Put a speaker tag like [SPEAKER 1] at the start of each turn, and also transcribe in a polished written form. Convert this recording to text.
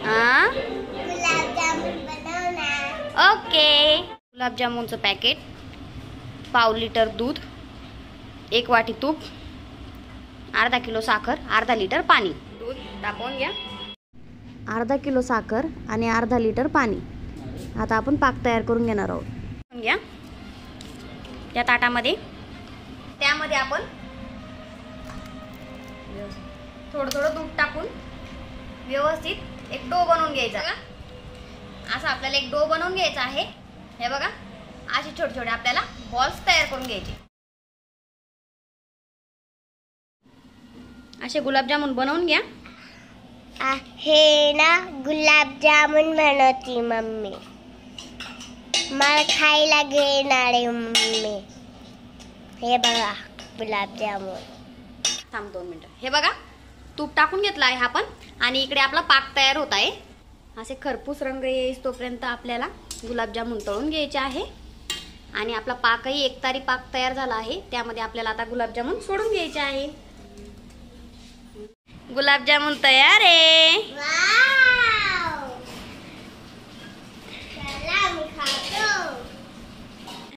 [SPEAKER 1] हाँ okay. गुलाबजामुनचं packet, पाव litre दूध, 1 वाटी तूप, अर्धा किलो साखर, अर्धा लिटर पाणी। दूध टाकून घ्या, अर्धा किलो साखर आणि अर्धा लिटर पाणी। आता आपण पाक तयार करून घेणार आहोत। घ्या त्या ताटामध्ये, त्यामध्ये आपण थोडं थोडं दूध टाकून व्यवस्थित एक डो बनवून घ्यायचा। असं आपल्याला एक डो बनवून घ्यायचा आहे। हे बघा, असे छोटे छोटे आपल्याला बॉल्स तयार करून घ्यायचे। असे गुलाबजामुन बनवून घ्या।
[SPEAKER 2] हे ना गुलाबजामुन बनवती मम्मी, मला खायला घेणार आहे मम्मी। हे बघा गुलाबजामुन।
[SPEAKER 1] थांब 2 मिनिटं। हे बघा, तूप टाकून घेतला आहे आपण आणि इकडे आपला पाक तयार होत आहे। असे खरपूस रंग येईस तोपर्यंत आपल्याला गुलाबजामुन तळून घ्यायचे आहे आणि आपला पाकही एकतारी पाक तयार झाला आहे। त्यामध्ये आपल्याला आता गुलाबजामुन सोडून घ्यायचे आहे। गुलाबजामुन तयार आहे।